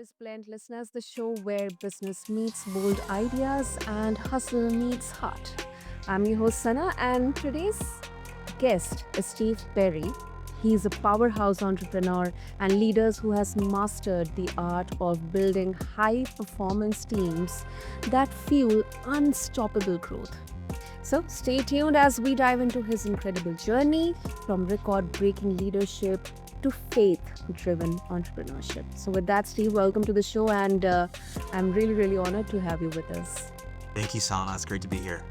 BizBlend listeners, the show where business meets bold ideas and hustle meets heart. I'm your host Sana, and today's guest is Steve Perry. He's a powerhouse entrepreneur and leader who has mastered the art of building high performance teams that fuel unstoppable growth. So stay tuned as we dive into his incredible journey from record breaking leadership to faith driven entrepreneurship. So, with that, Steve, welcome to the show, and I'm really, really honored to have you with us. Thank you, Sana. It's great to be here.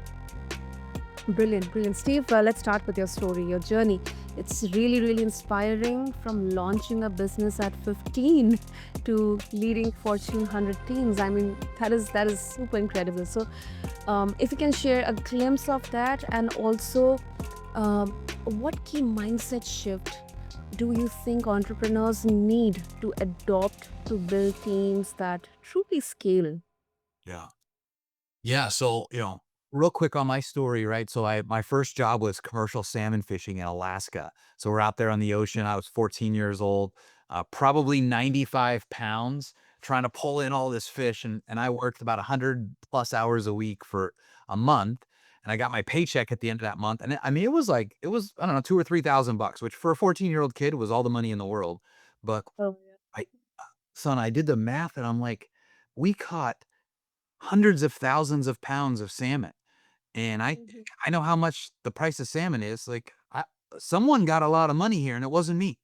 Brilliant, brilliant. Steve, let's start with your story, your journey. It's really, really inspiring from launching a business at 15 to leading Fortune 100 teams. I mean, that is super incredible. So, if you can share a glimpse of that, and also um, what key mindset shift do you think entrepreneurs need to adopt to build teams that truly scale? Yeah. Yeah. Real quick on my story, right? My first job was commercial salmon fishing in Alaska. So we're out there on the ocean. I was 14 years old, probably 95 pounds, trying to pull in all this fish. And I worked about 100 plus hours a week for a month. And I got my paycheck at the end of that month. And I mean, I don't know, two or 3,000 bucks, which for a 14-year-old kid was all the money in the world. But Oh, I, son, I did the math and I'm like, we caught hundreds of thousands of pounds of salmon. And yeah. I know how much the price of salmon is. Someone got a lot of money here and it wasn't me.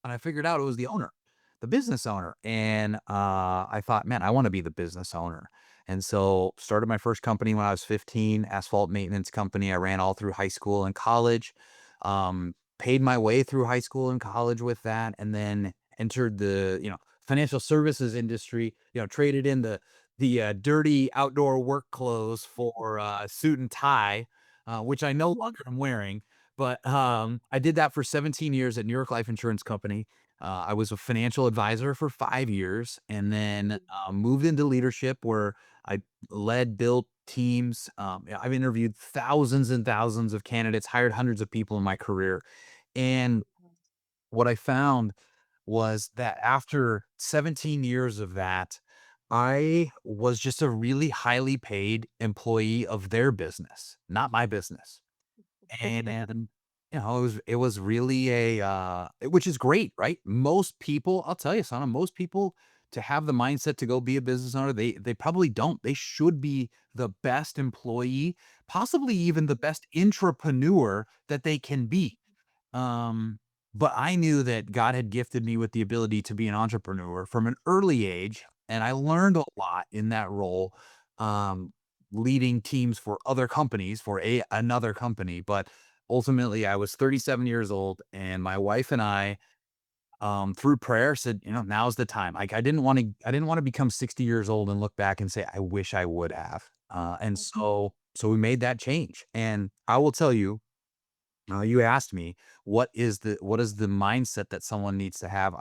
And I figured out it was the owner, the business owner. And I thought, man, I want to be the business owner. And so started my first company when I was 15, asphalt maintenance company. I ran all through high school and college. Paid my way through high school and college with that, and then entered the, financial services industry, traded in the dirty outdoor work clothes for a suit and tie, which I no longer am wearing. But I did that for 17 years at New York Life Insurance Company. I was a financial advisor for 5 years, and then moved into leadership where I led, built teams. I've interviewed thousands and thousands of candidates, hired hundreds of people in my career. And what I found was that after 17 years of that, I was just a really highly paid employee of their business, not my business. And it was really which is great, right? Most people, I'll tell you, Sana, most people to have the mindset to go be a business owner, they probably don't. They should be the best employee, possibly even the best entrepreneur that they can be. Um, but I knew that God had gifted me with the ability to be an entrepreneur from an early age, and I learned a lot in that role, um, leading teams for other companies, for another company. But ultimately, I was 37 years old, and my wife and I, through prayer, said, now's the time. Like I didn't want to become 60 years old and look back and say, I wish I would have. And so we made that change. And I will tell you, you asked me what is the mindset that someone needs to have.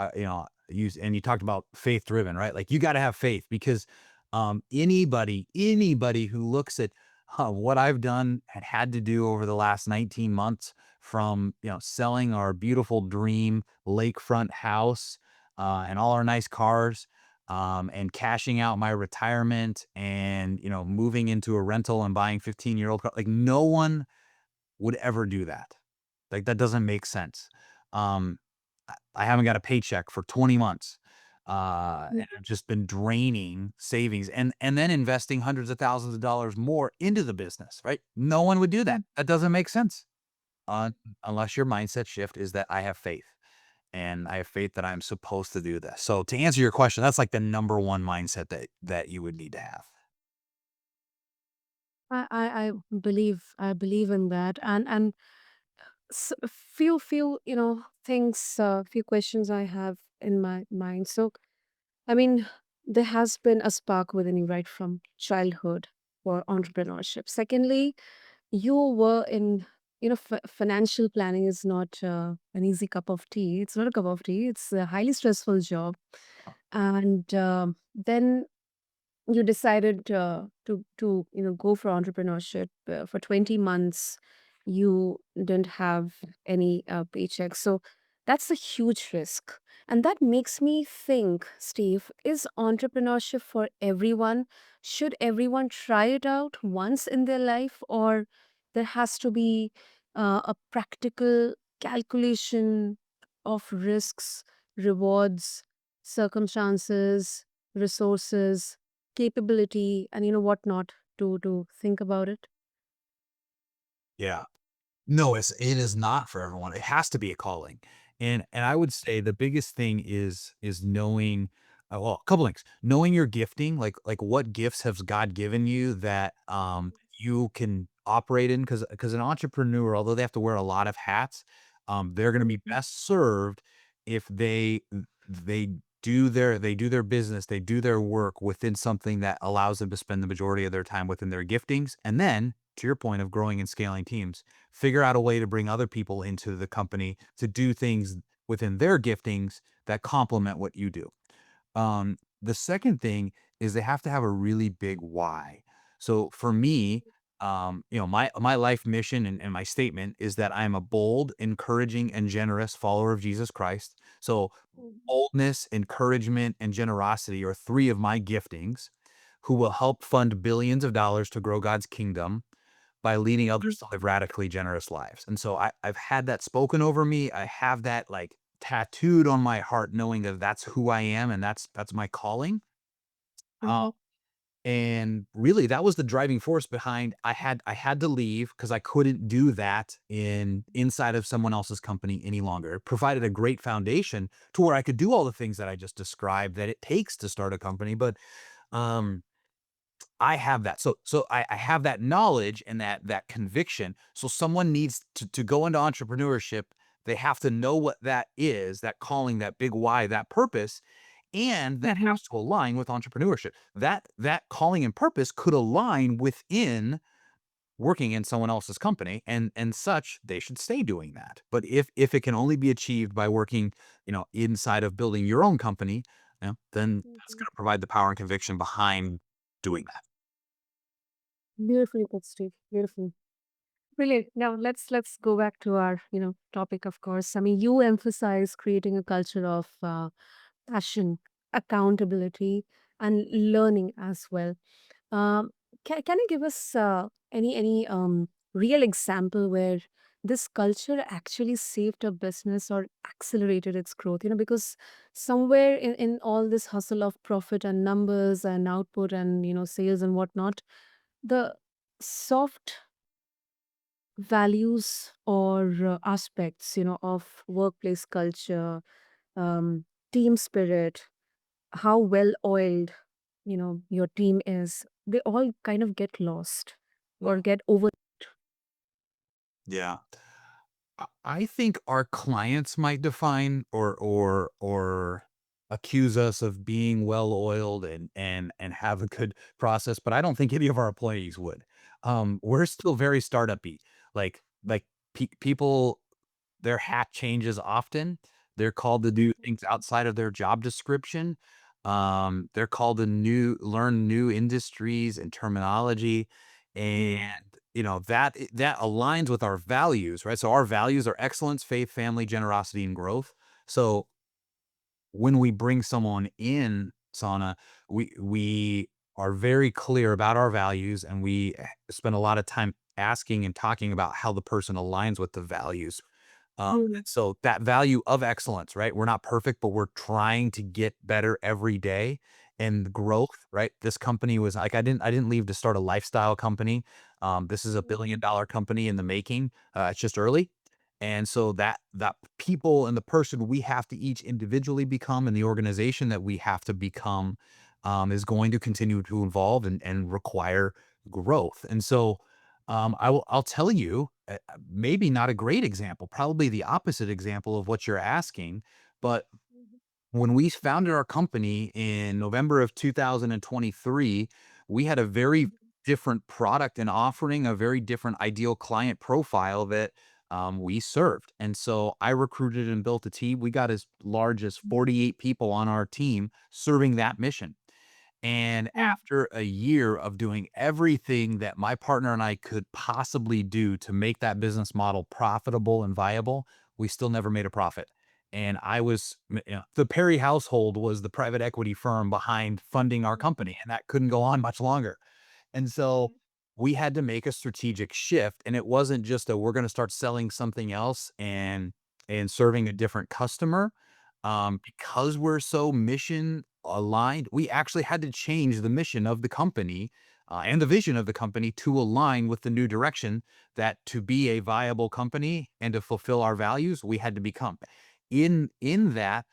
You talked about faith driven, right? Like you got to have faith because anybody who looks at what I've done and had to do over the last 19 months, from selling our beautiful dream lakefront house and all our nice cars, and cashing out my retirement, and moving into a rental and buying 15-year-old car. Like no one would ever do that. Like, that doesn't make sense. Um, I haven't got a paycheck for 20 months, and I've just been draining savings and then investing hundreds of thousands of dollars more into the business, right? No one would do that. That doesn't make sense, unless your mindset shift is that I have faith, and I have faith that I'm supposed to do this. So to answer your question, that's like the number one mindset that you would need to have. I believe in that, and few things, few questions I have in my mind. So, I mean, there has been a spark within you right from childhood for entrepreneurship. Secondly, you were in, financial planning is not an easy cup of tea. It's not a cup of tea. It's a highly stressful job, and then you decided to go for entrepreneurship for 20 months. You didn't have any paycheck, so that's a huge risk. And that makes me think, Steve, is entrepreneurship for everyone? Should everyone try it out once in their life, or there has to be a practical calculation of risks, rewards, circumstances, resources, capability, and whatnot to think about it? Yeah. No, it is not for everyone. It has to be a calling. And I would say the biggest thing is knowing well, a couple things. Knowing your gifting, like what gifts has God given you that you can operate in because an entrepreneur, although they have to wear a lot of hats, they're gonna be Mhm. best served if they do their business, they do their work within something that allows them to spend the majority of their time within their giftings. And then, to your point of growing and scaling teams, figure out a way to bring other people into the company to do things within their giftings that complement what you do. The second thing is they have to have a really big why. So for me, my life mission and my statement is that I am a bold, encouraging, and generous follower of Jesus Christ. So Mhm. boldness, encouragement, and generosity are three of my giftings who will help fund billions of dollars to grow God's kingdom by leading others to live radically generous lives. And so I've had that spoken over me. I have that like tattooed on my heart, knowing that that's who I am and that's my calling. Uh, Mhm. and really, that was the driving force behind I had to leave because I couldn't do that inside of someone else's company any longer. It provided a great foundation to where I could do all the things that I just described that it takes to start a company. But um I have that. So I have that knowledge and that conviction. So someone needs to go into entrepreneurship. They have to know what that is, that calling, that big why, that purpose, and that Mhm. has to align with entrepreneurship. That calling and purpose could align within working in someone else's company, and such, they should stay doing that. But if it can only be achieved by working, inside of building your own company, then that's Mhm. going to provide the power and conviction behind doing that. Beautifully put, Steve. Beautiful. Brilliant. Now let's go back to our topic. Of course, I mean you emphasize creating a culture of passion, accountability, and learning as well. Um, can you give us any real example where this culture actually saved a business or accelerated its growth? Because somewhere in all this hustle of profit and numbers and output and sales and whatnot, the soft values or aspects of workplace culture, um, team spirit, how well oiled your team is, they all kind of get lost or get over. Yeah. I think our clients might define or accuse us of being well-oiled and have a good process, but I don't think any of our employees would. We're still very startup-y. Like people, their hat changes often. They're called to do things outside of their job description. They're called to learn new industries and terminology, and that aligns with our values, right? So our values are excellence, faith, family, generosity, and growth. So when we bring someone in, Sana, we are very clear about our values, and we spend a lot of time asking and talking about how the person aligns with the values. Mhm. So that value of excellence, right? We're not perfect, but we're trying to get better every day. And growth, right? This company was like I didn't leave to start a lifestyle company. This is a billion-dollar company in the making. It's just early. And so that people and the person we have to each individually become and the organization that we have to become is going to continue to evolve and require growth. And so I'll tell you, maybe not a great example, probably the opposite example of what you're asking. But when we founded our company in November of 2023, we had a very different product and offering, a very different ideal client profile that we served. And so I recruited and built a team. We got as large as 48 people on our team serving that mission. And Mhm. after a year of doing everything that my partner and I could possibly do to make that business model profitable and viable, we still never made a profit. and I was the Perry household was the private equity firm behind funding our company, and that couldn't go on much longer. And so Mhm. we had to make a strategic shift, and it wasn't just a we're going to start selling something else and serving a different customer. Because we're so mission aligned, we actually had to change the mission of the company and the vision of the company to align with the new direction that to be a viable company and to fulfill our values, we had to become. In that,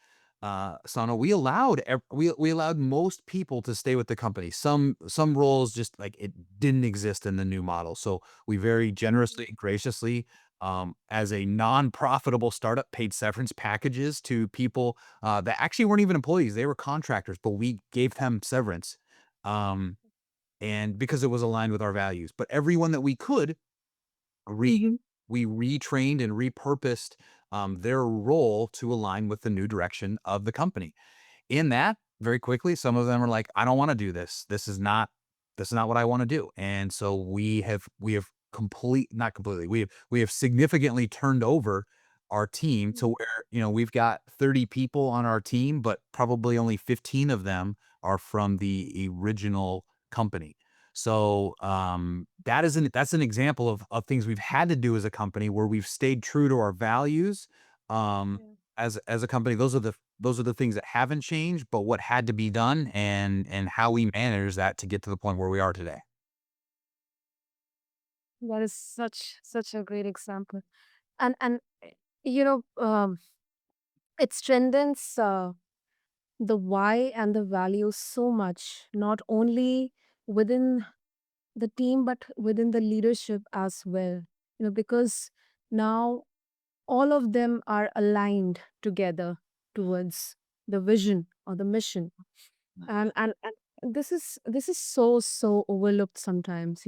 Sana, we allowed most people to stay with the company. Some roles just like it didn't exist in the new model. So we very generously and graciously, as a non-profitable startup, paid severance packages to people that actually weren't even employees; they were contractors, but we gave them severance, um, and because it was aligned with our values. But everyone that we could re Mhm. we retrained and repurposed their role to align with the new direction of the company. In that, very quickly, some of them are like, "I don't wanna do this. This is not what I wanna do." And so we have not completely, we have significantly turned over our team to where, we've got 30 people on our team, but probably only 15 of them are from the original company. So, that's an example of things we've had to do as a company where we've stayed true to our values, um, Yeah. as a company. Those are the things that haven't changed, but what had to be done and how we manage that to get to the point where we are today. That is such a great example. And you know, it strengthens the why and the value so much, not only within the team but within the leadership as well. Because now all of them are aligned together towards the vision or the mission. And this is so overlooked sometimes,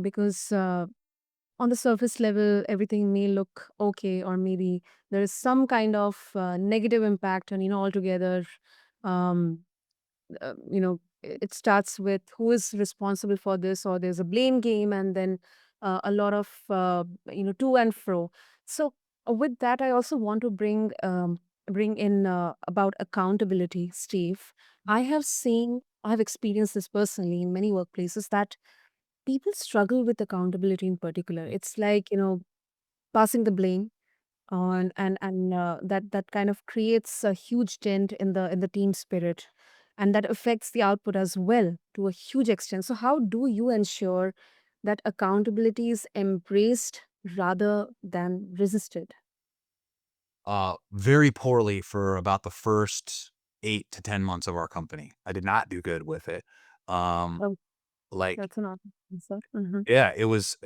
because on the surface level everything may look okay, or maybe there is some kind of negative impact, and altogether, um it starts with who is responsible for this, or there's a blame game, and then a lot of to and fro. So with that, I also want to bring in about accountability, Steve. I have experienced this personally in many workplaces, that people struggle with accountability in particular. It's like, passing the blame on, and that kind of creates a huge dent in the team spirit, and that affects the output as well to a huge extent. So how do you ensure that accountability is embraced rather than resisted? Very poorly for about the first 8 to 10 months of our company. I did not do good with it. Um, Oh, like, that's an answer. Hmm. yeah, it was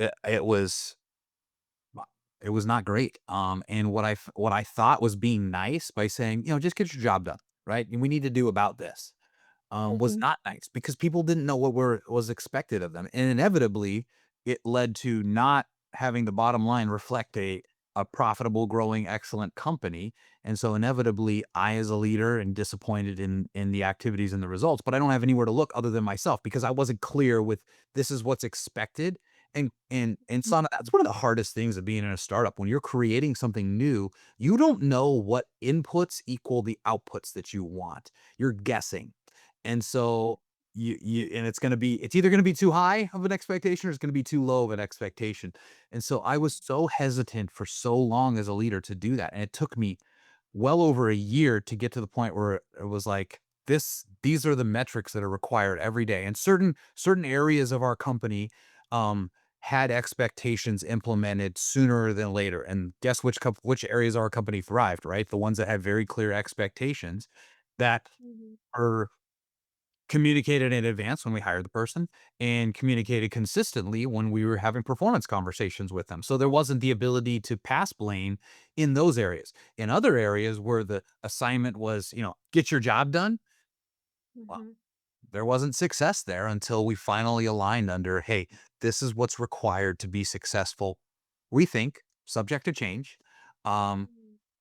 not great. And what I thought was being nice by saying, "Just get your job done, right? And we need to do about this." Was Hmm. not nice because people didn't know what was expected of them, and inevitably, it led to not having the bottom line reflect a profitable, growing, excellent company, and so inevitably, I, as a leader, am disappointed in the activities and the results, but I don't have anywhere to look other than myself because I wasn't clear with this is what's expected, and Sana, that's one of the hardest things of being in a startup. When you're creating something new, you don't know what inputs equal the outputs that you want. You're guessing. And so it's either gonna be too high of an expectation or it's gonna be too low of an expectation. And so I was so hesitant for so long as a leader to do that. And it took me well over a year to get to the point where it was like, these are the metrics that are required every day. And certain areas of our company had expectations implemented sooner than later. And guess which areas of our company thrived, right? The ones that had very clear expectations that Hmm. are communicated in advance when we hired the person and communicated consistently when we were having performance conversations with them. So there wasn't the ability to pass blame in those areas. In other areas where the assignment was, get your job done, well, Hmm. there wasn't success there until we finally aligned under, hey, this is what's required to be successful. We think, subject to change. Um,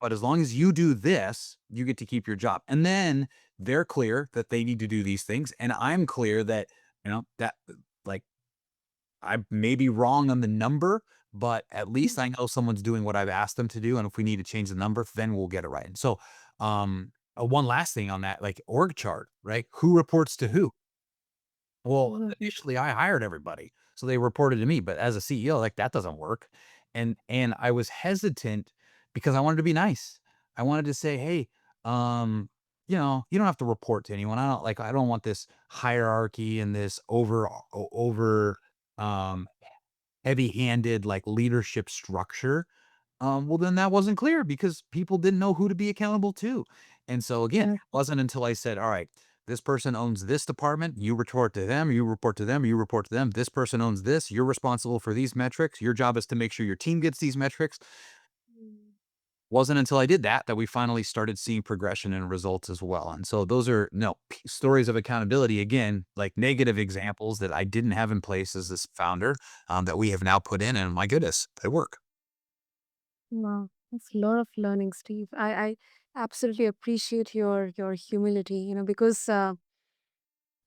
but as long as you do this, you get to keep your job. And then they're clear that they need to do these things. And I'm clear that, that like I may be wrong on the number, but at least I know someone's doing what I've asked them to do, and if we need to change the number, then we'll get it right. And so, one last thing on that, like org chart, right? Who reports to who? Well, Mhm. initially I hired everybody, so they reported to me, but as a CEO, like that doesn't work. And I was hesitant because I wanted to be nice. I wanted to say, "Hey, you don't have to report to anyone. I don't want this hierarchy and this over um heavy-handed like leadership structure." Well, then that wasn't clear because people didn't know who to be accountable to. And so again, it Exactly. wasn't until I said, all right, this person owns this department, you report to them, you report to them, you report to them. This person owns this, you're responsible for these metrics. Your job is to make sure your team gets these metrics. Mm. Wasn't until I did that that we finally started seeing progression and results as well. And so those are no stories of accountability. Again, like negative examples that I didn't have in place as this founder, that we have now put in. And my goodness, they work. Wow, that's a lot of learning, Steve. I absolutely appreciate your humility, because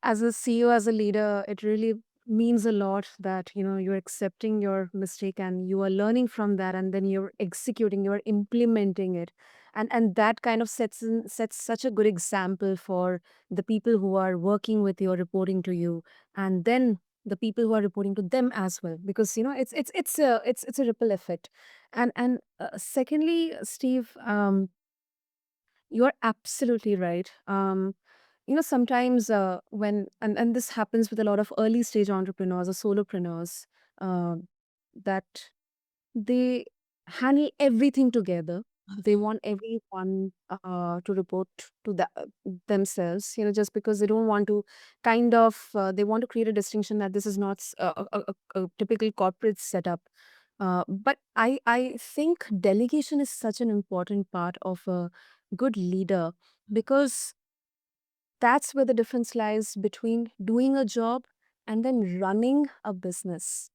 as a CEO, as a leader, it really means a lot that, you're accepting your mistake and you are learning from that, and then you're executing, you're implementing it. And that kind of sets such a good example for the people who are working with you or reporting to you, and then the people who are reporting to them as well, because it's a ripple effect. And secondly, Steve, you're absolutely right. Sometimes and this happens with a lot of early stage entrepreneurs or solopreneurs, uh, that they handle everything together. They want everyone to report to themselves, just because they don't want to they want to create a distinction that this is not a typical corporate setup. But I think delegation is such an important part of a good leader, because that's where the difference lies between doing a job and then running a business.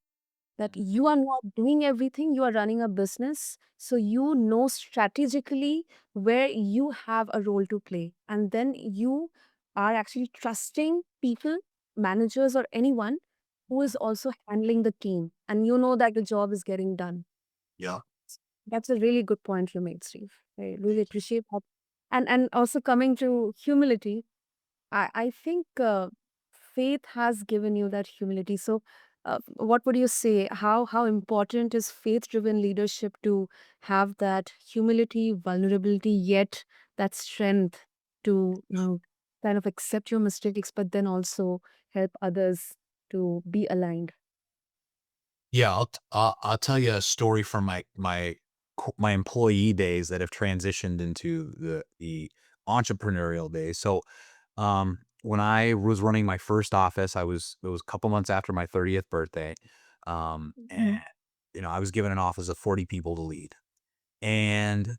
That you are not doing everything, you are running a business. So you know strategically where you have a role to play. And then you are actually trusting people, managers, or anyone who is also handling the team. And you know that the job is getting done. Yeah. That's a really good point you made, Steve. I really appreciate that. And also coming to humility, I think faith has given you that humility. So, what would you say? How important is faith-driven leadership to have that humility, vulnerability, yet that strength to kind of accept your mistakes, but then also help others to be aligned? Yeah, I'll tell you a story from my employee days that have transitioned into the entrepreneurial days. So, when I was running my first office, it was a couple months after my 30th birthday, and Mhm. I was given an office of 40 people to lead. And,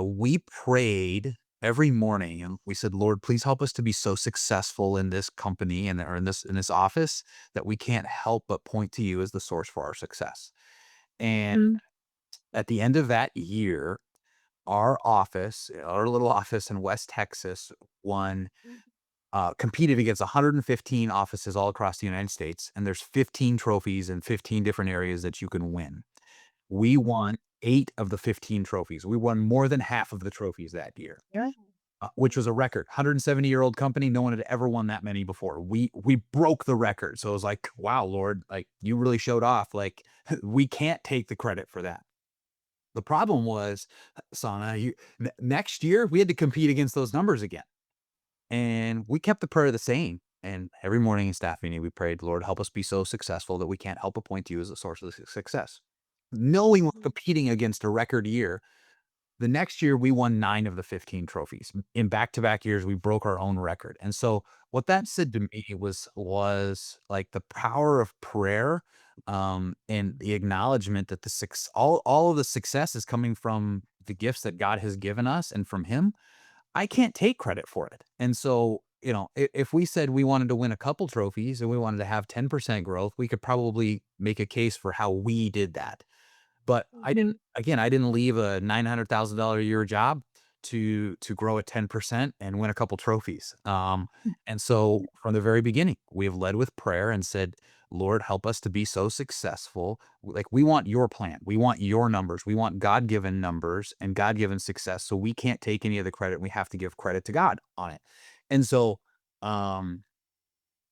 we prayed every morning, and we said, "Lord, please help us to be so successful in this company and or in this office that we can't help but point to you as the source for our success." And Mhm. at the end of that year, our little office in West Texas won competed against 115 offices all across the United States, and there's 15 trophies in 15 different areas that you can win. We won 8 of the 15 trophies. We won more than half of the trophies that year, Yeah. which was a record. 170-year-old company, no one had ever won that many before. We broke the record. So it was like, "Wow, Lord, like, you really showed off, like, we can't take the credit for that." The problem was, Sana, next year, we had to compete against those numbers again, and we kept the prayer the same, and every morning in staff meeting, we prayed, "Lord, help us be so successful that we can't help but point to you as the source of the success." Knowing we're competing against a record year, the next year we won 9 of the 15 trophies. In back-to-back years, we broke our own record. And so what that said to me was like the power of prayer, and the acknowledgement that all of the success is coming from the gifts that God has given us and from him. I can't take credit for it. And so, if we said we wanted to win a couple trophies and we wanted to have 10% growth, we could probably make a case for how we did that. But Mhm. I didn't leave a $900,000 a year job to grow at 10% and win a couple trophies. And so from the very beginning, we have led with prayer and said, Lord, help us to be so successful. Like, we want your plan. We want your numbers. We want God given numbers and God given success. So we can't take any of the credit. We have to give credit to God on it. And so, um,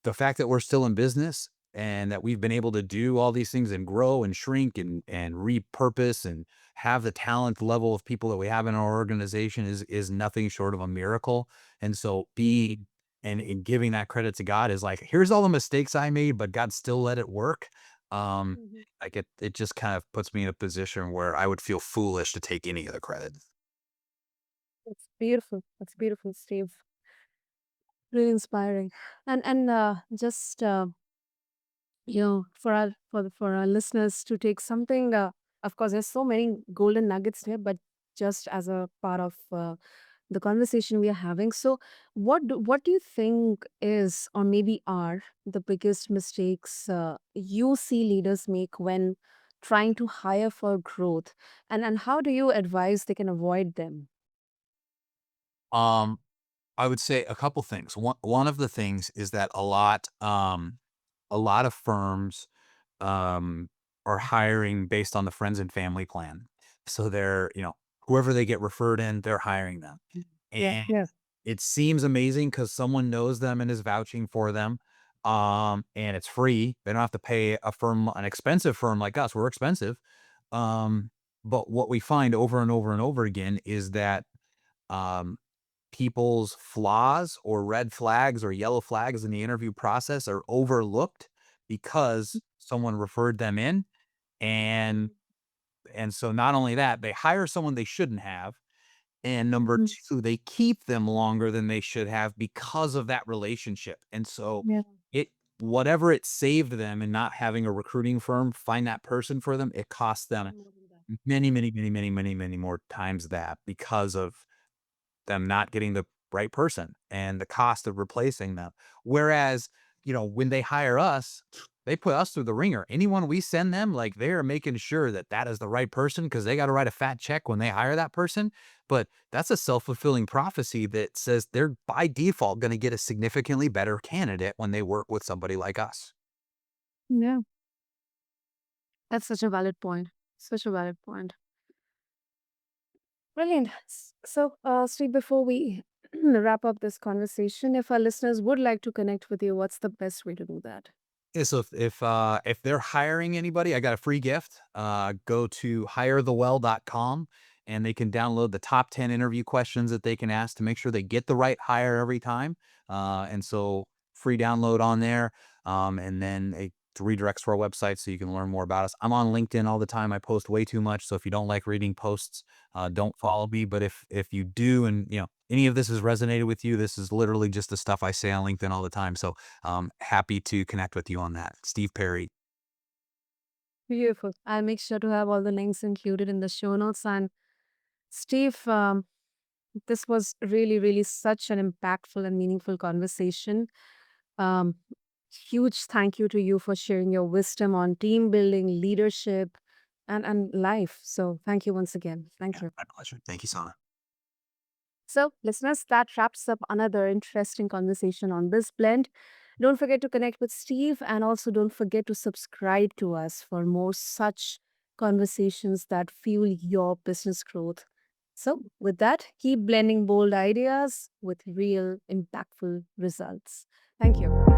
the fact that we're still in business and that we've been able to do all these things and grow and shrink and repurpose and have the talent level of people that we have in our organization is nothing short of a miracle. And so being and giving that credit to God is like, here's all the mistakes I made, but God still let it work. Um, Mhm. like it just kind of puts me in a position where I would feel foolish to take any of the credit. That's beautiful. That's beautiful, Steve. Really inspiring. And just for our listeners to take something. Of course, there's so many golden nuggets here, but just as a part of the conversation we are having. So, what do you think is, or maybe are, the biggest mistakes you see leaders make when trying to hire for growth, and how do you advise they can avoid them? Um, I would say a couple things. One of the things is that a lot of firms um, are hiring based on the friends and family plan. So they're, whoever they get referred in, they're hiring them. Yeah, And yeah. it seems amazing because someone knows them and is vouching for them. And it's free. They don't have to pay an expensive firm like us. We're expensive. Um, but what we find over and over and over again is that um, people's flaws or red flags or yellow flags in the interview process are overlooked because someone referred them in. And and so not only that, they hire someone they shouldn't have. And number Mhm. 2, they keep them longer than they should have because of that relationship. And so Yeah. it whatever it saved them in not having a recruiting firm find that person for them, it costs them More than that. many, many, many, many, many, many more times that because of them not getting the right person and the cost of replacing them. Whereas, when they hire us, they put us through the ringer. Anyone we send them, like, they're making sure that that is the right person because they got to write a fat check when they hire that person. But that's a self-fulfilling prophecy that says they're by default going to get a significantly better candidate when they work with somebody like us. Yeah, that's such a valid point. Such a valid point. Brilliant. So, Steve, before we wrap up this conversation, if our listeners would like to connect with you, what's the best way to do that? Yeah, so if they're hiring anybody, I got a free gift. Go to hirethewell.com and they can download the top 10 interview questions that they can ask to make sure they get the right hire every time. And so free download on there. And then it redirects to our website so you can learn more about us. I'm on LinkedIn all the time. I post way too much. So if you don't like reading posts, don't follow me. But if you do, and any of this has resonated with you, this is literally just the stuff I say on LinkedIn all the time. So happy to connect with you on that. Steve Perry. Beautiful. I'll make sure to have all the links included in the show notes. And Steve, this was really, really such an impactful and meaningful conversation. Um, Huge thank you to you for sharing your wisdom on team building, leadership, and life. So, thank you once again. Thank Yeah, you. my pleasure. Thank you, Sana. So, listeners, that wraps up another interesting conversation on BizBlend. Don't forget to connect with Steve and also don't forget to subscribe to us for more such conversations that fuel your business growth. So, with that, keep blending bold ideas with real impactful results. Thank you.